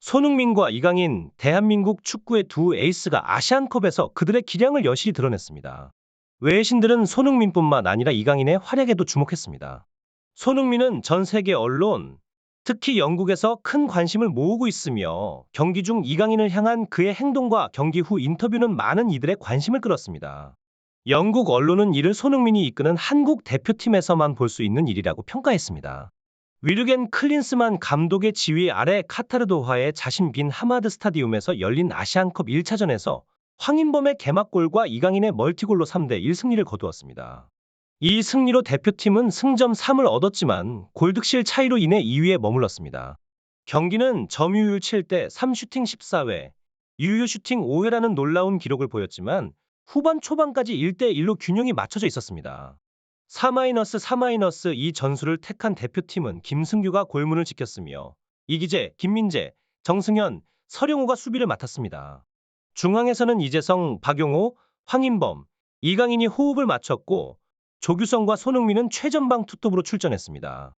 손흥민과 이강인, 대한민국 축구의 두 에이스가 아시안컵에서 그들의 기량을 여실히 드러냈습니다. 외신들은 손흥민뿐만 아니라 이강인의 활약에도 주목했습니다. 손흥민은 전 세계 언론, 특히 영국에서 큰 관심을 모으고 있으며 경기 중 이강인을 향한 그의 행동과 경기 후 인터뷰는 많은 이들의 관심을 끌었습니다. 영국 언론은 이를 손흥민이 이끄는 한국 대표팀에서만 볼 수 있는 일이라고 평가했습니다. 위르겐 클린스만 감독의 지휘 아래 카타르 도하의 자신 빈 하마드 스타디움에서 열린 아시안컵 1차전에서 황인범의 개막골과 이강인의 멀티골로 3대1 승리를 거두었습니다. 이 승리로 대표팀은 승점 3을 얻었지만 골득실 차이로 인해 2위에 머물렀습니다. 경기는 점유율 7대 3 슈팅 14회, 유효 슈팅 5회라는 놀라운 기록을 보였지만 후반 초반까지 1대1로 균형이 맞춰져 있었습니다. 4-4-2 전술을 택한 대표팀은 김승규가 골문을 지켰으며 이기재, 김민재, 정승현, 서령우가 수비를 맡았습니다. 중앙에서는 이재성, 박용호, 황인범, 이강인이 호흡을 맞췄고 조규성과 손흥민은 최전방 투톱으로 출전했습니다.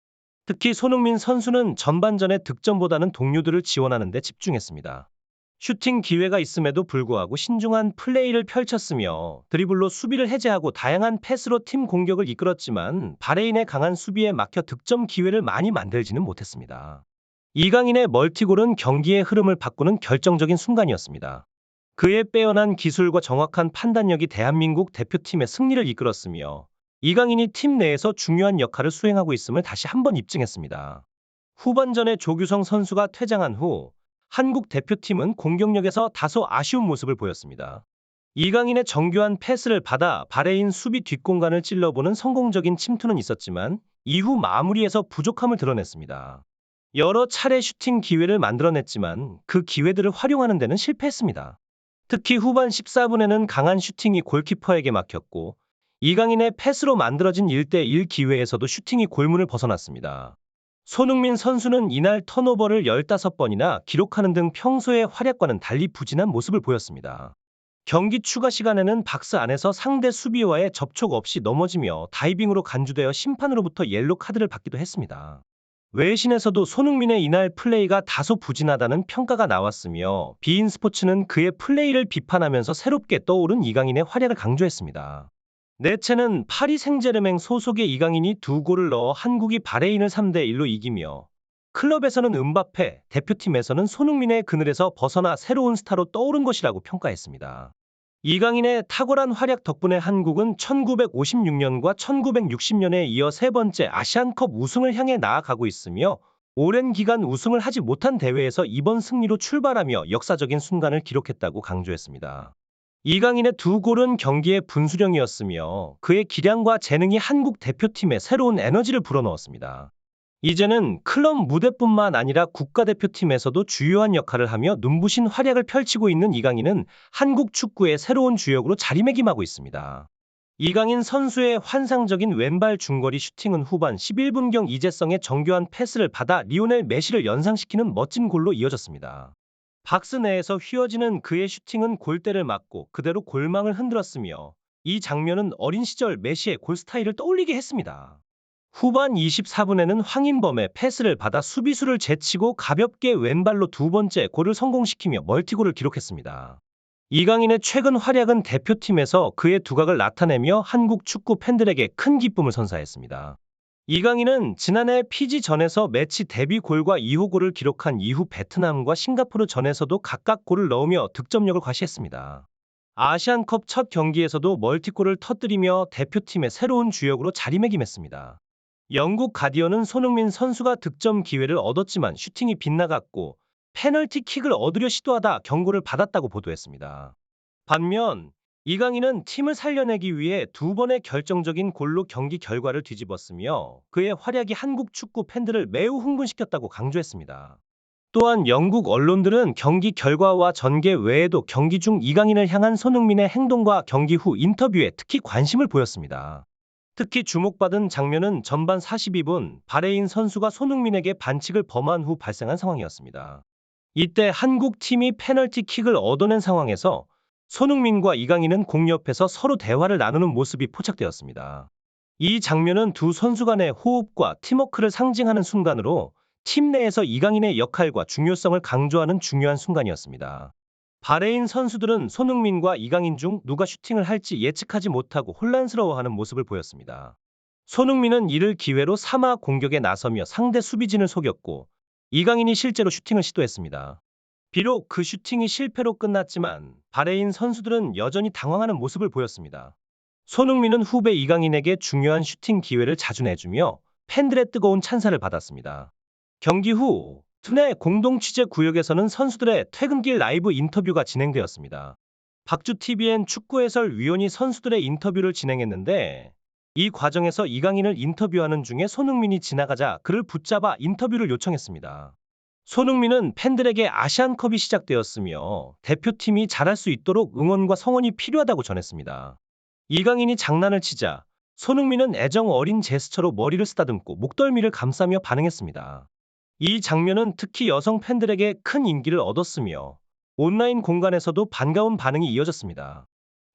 특히 손흥민 선수는 전반전의 득점보다는 동료들을 지원하는 데 집중했습니다. 슈팅 기회가 있음에도 불구하고 신중한 플레이를 펼쳤으며 드리블로 수비를 해제하고 다양한 패스로 팀 공격을 이끌었지만 바레인의 강한 수비에 막혀 득점 기회를 많이 만들지는 못했습니다. 이강인의 멀티골은 경기의 흐름을 바꾸는 결정적인 순간이었습니다. 그의 빼어난 기술과 정확한 판단력이 대한민국 대표팀의 승리를 이끌었으며 이강인이 팀 내에서 중요한 역할을 수행하고 있음을 다시 한번 입증했습니다. 후반전에 조규성 선수가 퇴장한 후 한국 대표팀은 공격력에서 다소 아쉬운 모습을 보였습니다. 이강인의 정교한 패스를 받아 바레인 수비 뒷공간을 찔러보는 성공적인 침투는 있었지만 이후 마무리에서 부족함을 드러냈습니다. 여러 차례 슈팅 기회를 만들어냈지만 그 기회들을 활용하는 데는 실패했습니다. 특히 후반 14분에는 강한 슈팅이 골키퍼에게 막혔고 이강인의 패스로 만들어진 1대1 기회에서도 슈팅이 골문을 벗어났습니다. 손흥민 선수는 이날 턴오버를 15번이나 기록하는 등 평소의 활약과는 달리 부진한 모습을 보였습니다. 경기 추가 시간에는 박스 안에서 상대 수비와의 접촉 없이 넘어지며 다이빙으로 간주되어 심판으로부터 옐로 카드를 받기도 했습니다. 외신에서도 손흥민의 이날 플레이가 다소 부진하다는 평가가 나왔으며 비인 스포츠는 그의 플레이를 비판하면서 새롭게 떠오른 이강인의 활약을 강조했습니다. 네체는 파리 생제르맹 소속의 이강인이 2골을 넣어 한국이 바레인을 3대1로 이기며 클럽에서는 음바페, 대표팀에서는 손흥민의 그늘에서 벗어나 새로운 스타로 떠오른 것이라고 평가했습니다. 이강인의 탁월한 활약 덕분에 한국은 1956년과 1960년에 이어 세 번째 아시안컵 우승을 향해 나아가고 있으며 오랜 기간 우승을 하지 못한 대회에서 이번 승리로 출발하며 역사적인 순간을 기록했다고 강조했습니다. 이강인의 2골은 경기의 분수령이었으며 그의 기량과 재능이 한국 대표팀에 새로운 에너지를 불어넣었습니다. 이제는 클럽 무대뿐만 아니라 국가대표팀에서도 주요한 역할을 하며 눈부신 활약을 펼치고 있는 이강인은 한국 축구의 새로운 주역으로 자리매김하고 있습니다. 이강인 선수의 환상적인 왼발 중거리 슈팅은 후반 11분경 이재성의 정교한 패스를 받아 리오넬 메시를 연상시키는 멋진 골로 이어졌습니다. 박스 내에서 휘어지는 그의 슈팅은 골대를 맞고 그대로 골망을 흔들었으며 이 장면은 어린 시절 메시의 골 스타일을 떠올리게 했습니다. 후반 24분에는 황인범의 패스를 받아 수비수를 제치고 가볍게 왼발로 두 번째 골을 성공시키며 멀티골을 기록했습니다. 이강인의 최근 활약은 대표팀에서 그의 두각을 나타내며 한국 축구 팬들에게 큰 기쁨을 선사했습니다. 이강인은 지난해 피지전에서 매치 데뷔 골과 2호 골을 기록한 이후 베트남과 싱가포르 전에서도 각각 골을 넣으며 득점력을 과시했습니다. 아시안컵 첫 경기에서도 멀티골을 터뜨리며 대표팀의 새로운 주역으로 자리매김했습니다. 영국 가디언은 손흥민 선수가 득점 기회를 얻었지만 슈팅이 빗나갔고 페널티킥을 얻으려 시도하다 경고를 받았다고 보도했습니다. 반면 이강인은 팀을 살려내기 위해 2번의 결정적인 골로 경기 결과를 뒤집었으며 그의 활약이 한국 축구 팬들을 매우 흥분시켰다고 강조했습니다. 또한 영국 언론들은 경기 결과와 전개 외에도 경기 중 이강인을 향한 손흥민의 행동과 경기 후 인터뷰에 특히 관심을 보였습니다. 특히 주목받은 장면은 전반 42분 바레인 선수가 손흥민에게 반칙을 범한 후 발생한 상황이었습니다. 이때 한국 팀이 페널티킥을 얻어낸 상황에서 손흥민과 이강인은 공 옆에서 서로 대화를 나누는 모습이 포착되었습니다. 이 장면은 두 선수 간의 호흡과 팀워크를 상징하는 순간으로 팀 내에서 이강인의 역할과 중요성을 강조하는 중요한 순간이었습니다. 바레인 선수들은 손흥민과 이강인 중 누가 슈팅을 할지 예측하지 못하고 혼란스러워하는 모습을 보였습니다. 손흥민은 이를 기회로 삼아 공격에 나서며 상대 수비진을 속였고 이강인이 실제로 슈팅을 시도했습니다. 비록 그 슈팅이 실패로 끝났지만 바레인 선수들은 여전히 당황하는 모습을 보였습니다. 손흥민은 후배 이강인에게 중요한 슈팅 기회를 자주 내주며 팬들의 뜨거운 찬사를 받았습니다. 경기 후 투내 공동 취재 구역에서는 선수들의 퇴근길 라이브 인터뷰가 진행되었습니다. 박주TVN 축구 해설위원이 선수들의 인터뷰를 진행했는데 이 과정에서 이강인을 인터뷰하는 중에 손흥민이 지나가자 그를 붙잡아 인터뷰를 요청했습니다. 손흥민은 팬들에게 아시안컵이 시작되었으며 대표팀이 잘할 수 있도록 응원과 성원이 필요하다고 전했습니다. 이강인이 장난을 치자 손흥민은 애정 어린 제스처로 머리를 쓰다듬고 목덜미를 감싸며 반응했습니다. 이 장면은 특히 여성 팬들에게 큰 인기를 얻었으며 온라인 공간에서도 반가운 반응이 이어졌습니다.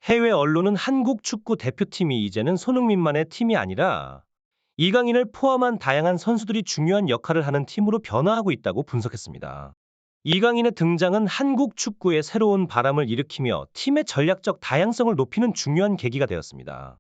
해외 언론은 한국 축구 대표팀이 이제는 손흥민만의 팀이 아니라 이강인을 포함한 다양한 선수들이 중요한 역할을 하는 팀으로 변화하고 있다고 분석했습니다. 이강인의 등장은 한국 축구에 새로운 바람을 일으키며 팀의 전략적 다양성을 높이는 중요한 계기가 되었습니다.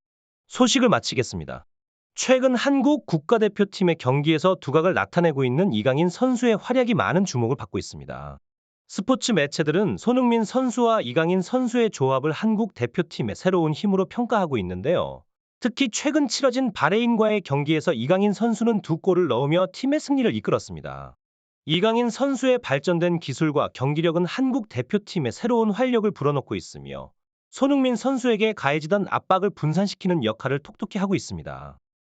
소식을 마치겠습니다. 최근 한국 국가대표팀의 경기에서 두각을 나타내고 있는 이강인 선수의 활약이 많은 주목을 받고 있습니다. 스포츠 매체들은 손흥민 선수와 이강인 선수의 조합을 한국 대표팀의 새로운 힘으로 평가하고 있는데요. 특히 최근 치러진 바레인과의 경기에서 이강인 선수는 2골을 넣으며 팀의 승리를 이끌었습니다. 이강인 선수의 발전된 기술과 경기력은 한국 대표팀의 새로운 활력을 불어넣고 있으며 손흥민 선수에게 가해지던 압박을 분산시키는 역할을 톡톡히 하고 있습니다.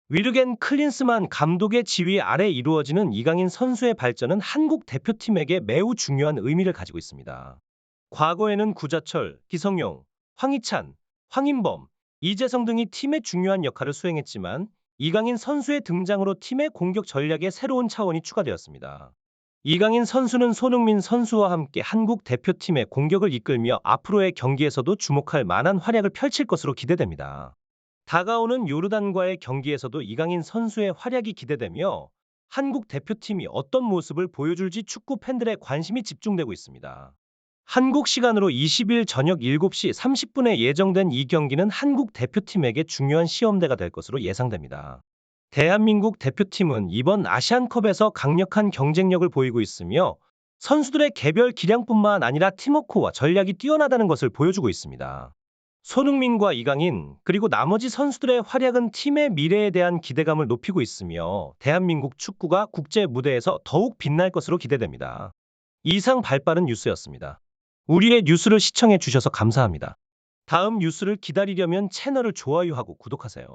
위르겐 클린스만 감독의 지휘 아래 이루어지는 이강인 선수의 발전은 한국 대표팀에게 매우 중요한 의미를 가지고 있습니다. 과거에는 구자철, 기성용, 황희찬, 황인범, 이재성 등이 팀의 중요한 역할을 수행했지만 이강인 선수의 등장으로 팀의 공격 전략에 새로운 차원이 추가되었습니다. 이강인 선수는 손흥민 선수와 함께 한국 대표팀의 공격을 이끌며 앞으로의 경기에서도 주목할 만한 활약을 펼칠 것으로 기대됩니다. 다가오는 요르단과의 경기에서도 이강인 선수의 활약이 기대되며 한국 대표팀이 어떤 모습을 보여줄지 축구 팬들의 관심이 집중되고 있습니다. 한국 시간으로 20일 저녁 7시 30분에 예정된 이 경기는 한국 대표팀에게 중요한 시험대가 될 것으로 예상됩니다. 대한민국 대표팀은 이번 아시안컵에서 강력한 경쟁력을 보이고 있으며 선수들의 개별 기량뿐만 아니라 팀워크와 전략이 뛰어나다는 것을 보여주고 있습니다. 손흥민과 이강인 그리고 나머지 선수들의 활약은 팀의 미래에 대한 기대감을 높이고 있으며 대한민국 축구가 국제 무대에서 더욱 빛날 것으로 기대됩니다. 이상 발빠른 뉴스였습니다. 우리의 뉴스를 시청해 주셔서 감사합니다. 다음 뉴스를 기다리려면 채널을 좋아요하고 구독하세요.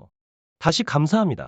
다시 감사합니다.